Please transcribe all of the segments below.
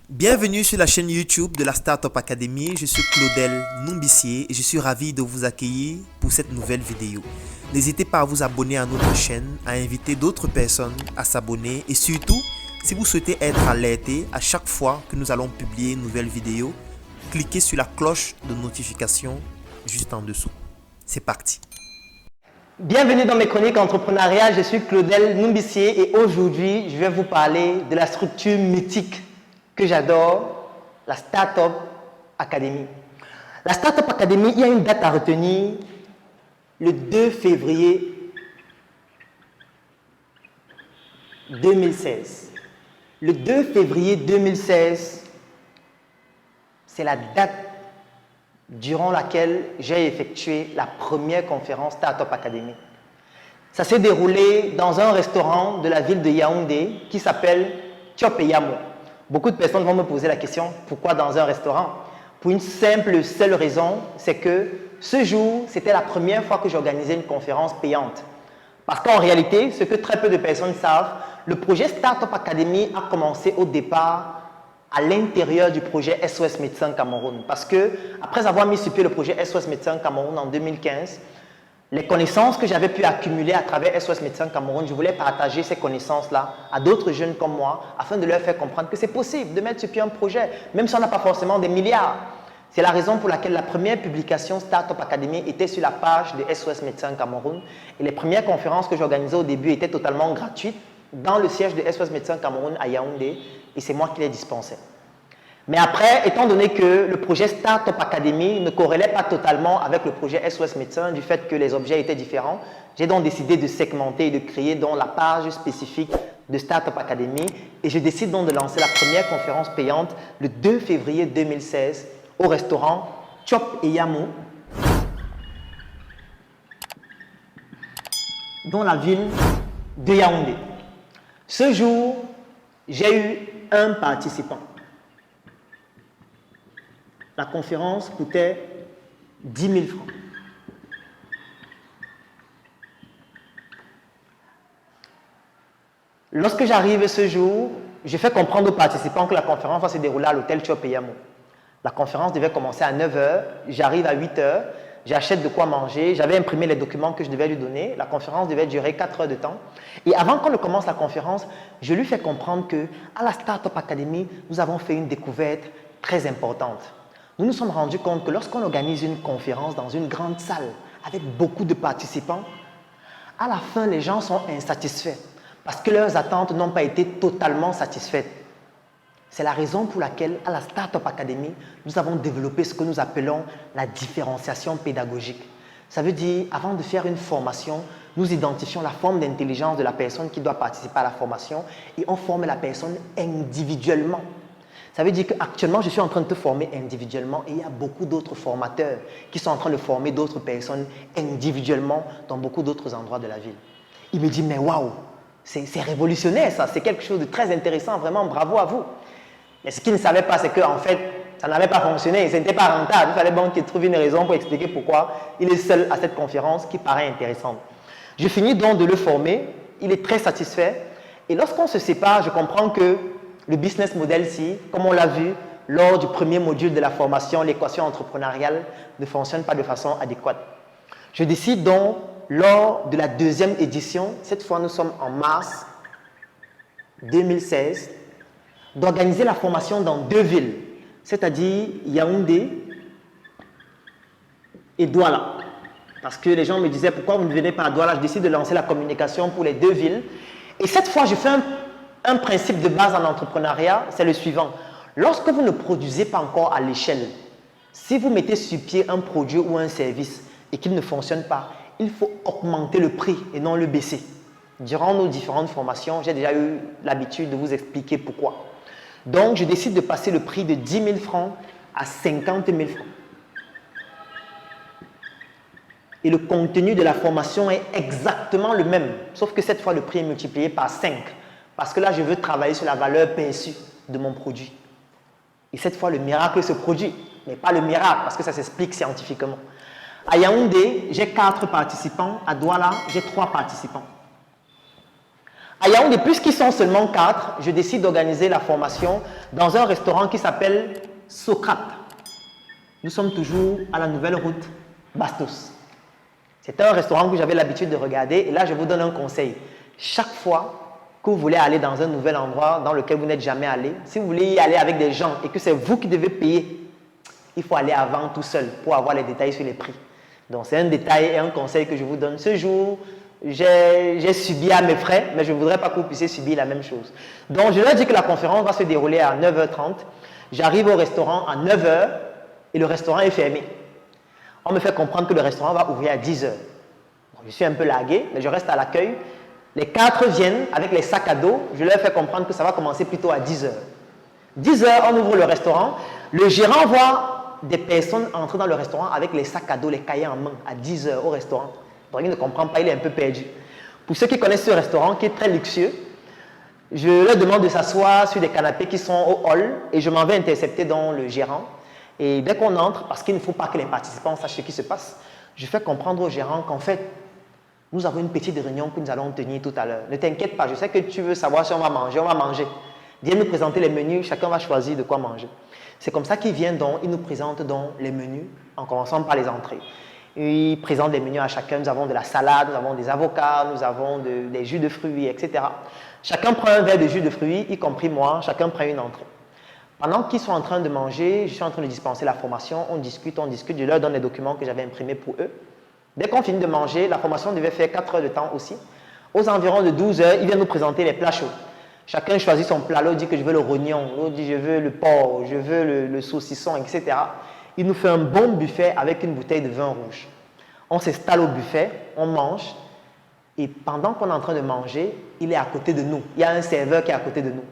Bienvenue sur la chaîne YouTube de la Startup Academy. Je suis Claudel Numbissier et je suis ravi de vous accueillir pour cette nouvelle vidéo. N'hésitez pas à vous abonner à notre chaîne, à inviter d'autres personnes à s'abonner et surtout, si vous souhaitez être alerté à chaque fois que nous allons publier une nouvelle vidéo, cliquez sur la cloche de notification juste en dessous. C'est parti. Bienvenue dans mes chroniques entrepreneuriales, je suis Claudel Numbissier et aujourd'hui, je vais vous parler de la structure mythique que j'adore, la Startup Academy. La Startup Academy, il y a une date à retenir, le 2 février 2016. Le 2 février 2016, c'est la date durant laquelle j'ai effectué la première conférence Startup Academy. Ça s'est déroulé dans un restaurant de la ville de Yaoundé qui s'appelle Tiop et Yamo. Beaucoup de personnes vont me poser la question, pourquoi dans un restaurant? Pour une simple, seule raison, c'est que ce jour, c'était la première fois que j'organisais une conférence payante. Parce qu'en réalité, ce que très peu de personnes savent, le projet Startup Academy a commencé au départ à l'intérieur du projet SOS Médecins Cameroun. Parce que, après avoir mis sur pied le projet SOS Médecins Cameroun en 2015, les connaissances que j'avais pu accumuler à travers SOS Médecins Cameroun, je voulais partager ces connaissances-là à d'autres jeunes comme moi, afin de leur faire comprendre que c'est possible de mettre sur pied un projet, même si on n'a pas forcément des milliards. C'est la raison pour laquelle la première publication Startup Academy était sur la page de SOS Médecins Cameroun. Et les premières conférences que j'organisais au début étaient totalement gratuites dans le siège de SOS Médecins Cameroun à Yaoundé, et c'est moi qui les dispensais. Mais après, étant donné que le projet Startup Academy ne corrélait pas totalement avec le projet SOS Médecins, du fait que les objets étaient différents, j'ai donc décidé de segmenter et de créer donc la page spécifique de Startup Academy et je décide donc de lancer la première conférence payante le 2 février 2016 au restaurant Tiop et Yamo dans la ville de Yaoundé. Ce jour, j'ai eu un participant. La conférence coûtait 10 000 francs. Lorsque j'arrive ce jour, je fais comprendre aux participants que la conférence va se dérouler à l'hôtel Tiop et Yamo. La conférence devait commencer à 9 h, j'arrive à 8 h, j'achète de quoi manger, j'avais imprimé les documents que je devais lui donner, la conférence devait durer 4 heures de temps. Et avant qu'on ne commence la conférence, je lui fais comprendre qu'à la Startup Academy, nous avons fait une découverte très importante. Nous nous sommes rendus compte que lorsqu'on organise une conférence dans une grande salle avec beaucoup de participants, à la fin, les gens sont insatisfaits parce que leurs attentes n'ont pas été totalement satisfaites. C'est la raison pour laquelle, à la Startup Academy, nous avons développé ce que nous appelons la différenciation pédagogique. Ça veut dire, avant de faire une formation, nous identifions la forme d'intelligence de la personne qui doit participer à la formation et on forme la personne individuellement. Ça veut dire qu'actuellement, je suis en train de te former individuellement et il y a beaucoup d'autres formateurs qui sont en train de former d'autres personnes individuellement dans beaucoup d'autres endroits de la ville. Il me dit, mais waouh, c'est révolutionnaire ça, c'est quelque chose de très intéressant, vraiment bravo à vous. Mais ce qu'il ne savait pas, c'est qu'en fait, ça n'avait pas fonctionné, ce n'était pas rentable. Il fallait bon qu'il trouve une raison pour expliquer pourquoi il est seul à cette conférence qui paraît intéressante. Je finis donc de le former, il est très satisfait et lorsqu'on se sépare, je comprends que le business model, si, comme on l'a vu lors du premier module de la formation, l'équation entrepreneuriale ne fonctionne pas de façon adéquate. Je décide donc, lors de la deuxième édition, cette fois nous sommes en mars 2016, d'organiser la formation dans 2 villes, c'est-à-dire Yaoundé et Douala. Parce que les gens me disaient, pourquoi vous ne venez pas à Douala? Je décide de lancer la communication pour les 2 villes. Et cette fois, je fais un principe de base en entrepreneuriat, c'est le suivant. Lorsque vous ne produisez pas encore à l'échelle, si vous mettez sur pied un produit ou un service et qu'il ne fonctionne pas, il faut augmenter le prix et non le baisser. Durant nos différentes formations, j'ai déjà eu l'habitude de vous expliquer pourquoi. Donc, je décide de passer le prix de 10 000 francs à 50 000 francs. Et le contenu de la formation est exactement le même, sauf que cette fois, le prix est multiplié par 5. Parce que là, je veux travailler sur la valeur perçue de mon produit. Et cette fois, le miracle se produit. Mais pas le miracle, parce que ça s'explique scientifiquement. À Yaoundé, j'ai 4 participants. À Douala, j'ai 3 participants. À Yaoundé, puisqu'ils sont seulement 4, je décide d'organiser la formation dans un restaurant qui s'appelle Socrate. Nous sommes toujours à la nouvelle route Bastos. C'est un restaurant que j'avais l'habitude de regarder et là, je vous donne un conseil. Chaque fois que vous voulez aller dans un nouvel endroit dans lequel vous n'êtes jamais allé, si vous voulez y aller avec des gens et que c'est vous qui devez payer, il faut aller avant tout seul pour avoir les détails sur les prix. Donc, c'est un détail et un conseil que je vous donne. Ce jour, j'ai subi à mes frais, mais je ne voudrais pas que vous puissiez subir la même chose. Donc, je leur dis que la conférence va se dérouler à 9h30. J'arrive au restaurant à 9h et le restaurant est fermé. On me fait comprendre que le restaurant va ouvrir à 10h. Bon, je suis un peu largué, mais je reste à l'accueil. Les 4 viennent avec les sacs à dos. Je leur fais comprendre que ça va commencer plutôt à 10h. 10h, on ouvre le restaurant. Le gérant voit des personnes entrer dans le restaurant avec les sacs à dos, les cahiers en main, à 10h au restaurant. Donc, il ne comprend pas, il est un peu perdu. Pour ceux qui connaissent ce restaurant, qui est très luxueux, je leur demande de s'asseoir sur des canapés qui sont au hall et je m'en vais intercepter dans le gérant. Et dès qu'on entre, parce qu'il ne faut pas que les participants sachent ce qui se passe, je fais comprendre au gérant qu'en fait, nous avons une petite réunion que nous allons tenir tout à l'heure. Ne t'inquiète pas, je sais que tu veux savoir si on va manger, Viens nous présenter les menus, chacun va choisir de quoi manger. C'est comme ça qu'il vient donc, il nous présente donc les menus, en commençant par les entrées. Il présente les menus à chacun, nous avons de la salade, nous avons des avocats, nous avons des jus de fruits, etc. Chacun prend un verre de jus de fruits, y compris moi, chacun prend une entrée. Pendant qu'ils sont en train de manger, je suis en train de dispenser la formation, on discute, je leur donne les documents que j'avais imprimés pour eux. Dès qu'on finit de manger, la formation devait faire 4 heures de temps aussi. Aux environs de 12 heures, ils viennent nous présenter les plats chauds. Chacun choisit son plat, l'autre dit que je veux le rognon, l'autre dit je veux le porc, je veux le saucisson, etc. Il nous fait un bon buffet avec une bouteille de vin rouge. On s'installe au buffet, on mange, et pendant qu'on est en train de manger, il est à côté de nous. Il y a un serveur qui est à côté de nous.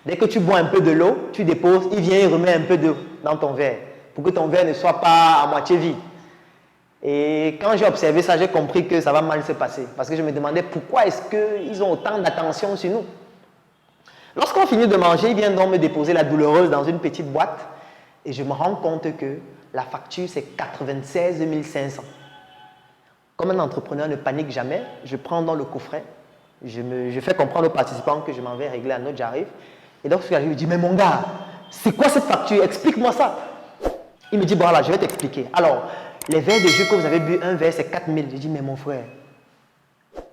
Dès que tu bois un peu de l'eau, tu déposes, il vient et remet un peu d'eau dans ton verre pour que ton verre ne soit pas à moitié vide. Et quand j'ai observé ça, j'ai compris que ça va mal se passer. Parce que je me demandais pourquoi est-ce qu'ils ont autant d'attention sur nous. Lorsqu'on finit de manger, il vient donc me déposer la douloureuse dans une petite boîte et je me rends compte que la facture c'est 96 500. Comme un entrepreneur ne panique jamais, je prends dans le coffret, je fais comprendre aux participants que je m'en vais régler la note, j'arrive. Et donc, je lui dis, mais mon gars, c'est quoi cette facture? Explique-moi ça. Il me dit, bon, voilà, je vais t'expliquer. Alors, les verres de jus que vous avez bu, un verre, c'est 4 000. Je dis, mais mon frère,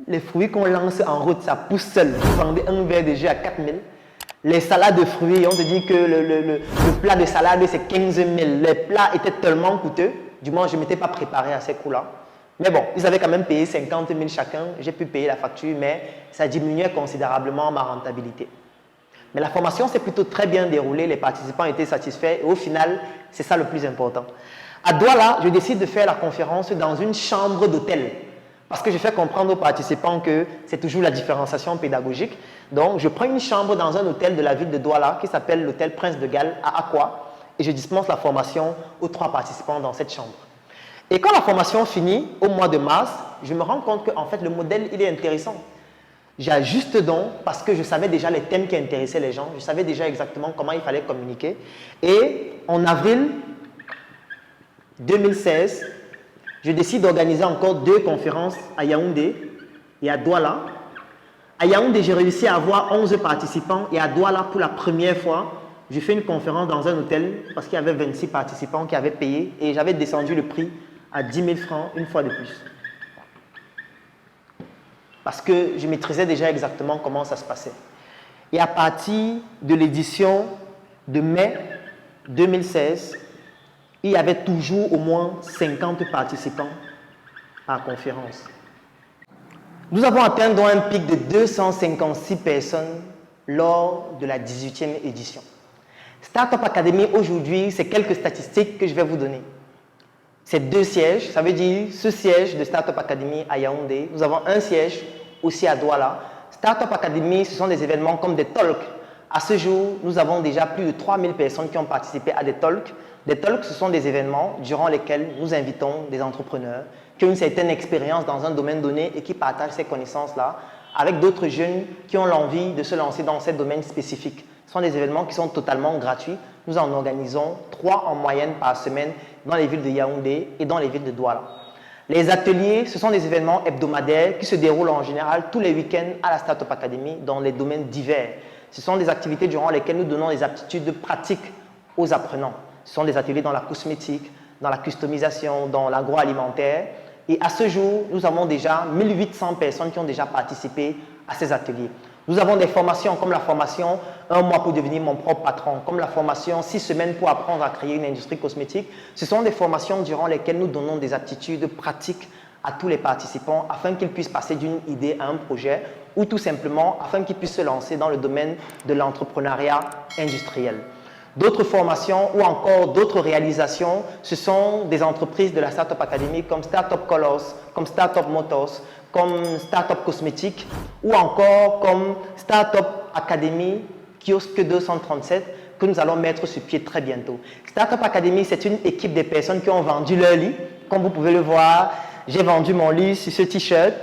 les fruits qu'on lance en route, ça pousse seul. Vous vendez un verre de jus à 4 000. Les salades de fruits, on te dit que le plat de salade, c'est 15 000. Les plats étaient tellement coûteux. Du moins, je ne m'étais pas préparé à ces coûts-là. Mais bon, ils avaient quand même payé 50 000 chacun. J'ai pu payer la facture, mais ça diminuait considérablement ma rentabilité. Mais la formation s'est plutôt très bien déroulée, les participants étaient satisfaits et au final, c'est ça le plus important. À Douala, je décide de faire la conférence dans une chambre d'hôtel parce que je fais comprendre aux participants que c'est toujours la différenciation pédagogique. Donc, je prends une chambre dans un hôtel de la ville de Douala qui s'appelle l'hôtel Prince de Galles à Aqua et je dispense la formation aux 3 participants dans cette chambre. Et quand la formation finit, au mois de mars, je me rends compte qu'en fait, le modèle, il est intéressant. J'ajuste donc parce que je savais déjà les thèmes qui intéressaient les gens, je savais déjà exactement comment il fallait communiquer. Et en avril 2016, je décide d'organiser encore 2 conférences à Yaoundé et à Douala. À Yaoundé, j'ai réussi à avoir 11 participants et à Douala, pour la première fois, j'ai fait une conférence dans un hôtel parce qu'il y avait 26 participants qui avaient payé et j'avais descendu le prix à 10 000 francs une fois de plus. Parce que je maîtrisais déjà exactement comment ça se passait. Et à partir de l'édition de mai 2016, il y avait toujours au moins 50 participants à la conférence. Nous avons atteint donc un pic de 256 personnes lors de la 18e édition. Startup Academy, aujourd'hui, c'est quelques statistiques que je vais vous donner. C'est 2 sièges, ça veut dire ce siège de Startup Academy à Yaoundé. Nous avons un siège aussi à Douala. Startup Academy, ce sont des événements comme des talks. À ce jour, nous avons déjà plus de 3000 personnes qui ont participé à des talks. Des talks, ce sont des événements durant lesquels nous invitons des entrepreneurs qui ont une certaine expérience dans un domaine donné et qui partagent ces connaissances-là avec d'autres jeunes qui ont l'envie de se lancer dans ce domaine spécifique. Ce sont des événements qui sont totalement gratuits. Nous en organisons 3 en moyenne par semaine dans les villes de Yaoundé et dans les villes de Douala. Les ateliers, ce sont des événements hebdomadaires qui se déroulent en général tous les week-ends à la Startup Academy dans les domaines divers. Ce sont des activités durant lesquelles nous donnons des aptitudes pratiques aux apprenants. Ce sont des ateliers dans la cosmétique, dans la customisation, dans l'agroalimentaire. Et à ce jour, nous avons déjà 1800 personnes qui ont déjà participé à ces ateliers. Nous avons des formations comme la formation 1 mois pour devenir mon propre patron, comme la formation 6 semaines pour apprendre à créer une industrie cosmétique. Ce sont des formations durant lesquelles nous donnons des aptitudes pratiques à tous les participants afin qu'ils puissent passer d'une idée à un projet ou tout simplement afin qu'ils puissent se lancer dans le domaine de l'entrepreneuriat industriel. D'autres formations ou encore d'autres réalisations, ce sont des entreprises de la Startup Academy comme Startup Colors, comme Startup Motors, comme Startup Cosmétique ou encore comme Startup Academy Kiosque 237 que nous allons mettre sur pied très bientôt. Startup Academy, c'est une équipe de personnes qui ont vendu leur lit. Comme vous pouvez le voir, j'ai vendu mon lit sur ce t-shirt.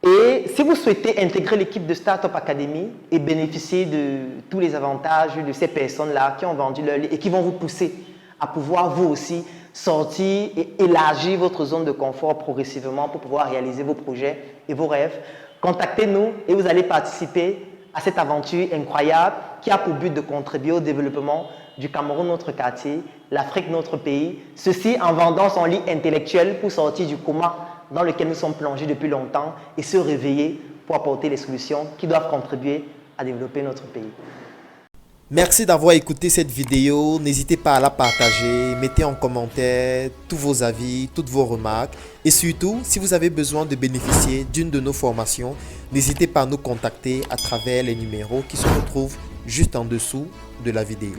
Et si vous souhaitez intégrer l'équipe de Startup Academy et bénéficier de tous les avantages de ces personnes-là qui ont vendu leur lit et qui vont vous pousser à pouvoir vous aussi sortir et élargir votre zone de confort progressivement pour pouvoir réaliser vos projets et vos rêves, contactez-nous et vous allez participer à cette aventure incroyable qui a pour but de contribuer au développement du Cameroun, notre quartier, l'Afrique, notre pays, ceci en vendant son lit intellectuel pour sortir du coma dans lequel nous sommes plongés depuis longtemps et se réveiller pour apporter les solutions qui doivent contribuer à développer notre pays. Merci d'avoir écouté cette vidéo. N'hésitez pas à la partager. Mettez en commentaire tous vos avis, toutes vos remarques. Et surtout, si vous avez besoin de bénéficier d'une de nos formations, n'hésitez pas à nous contacter à travers les numéros qui se retrouvent juste en dessous de la vidéo.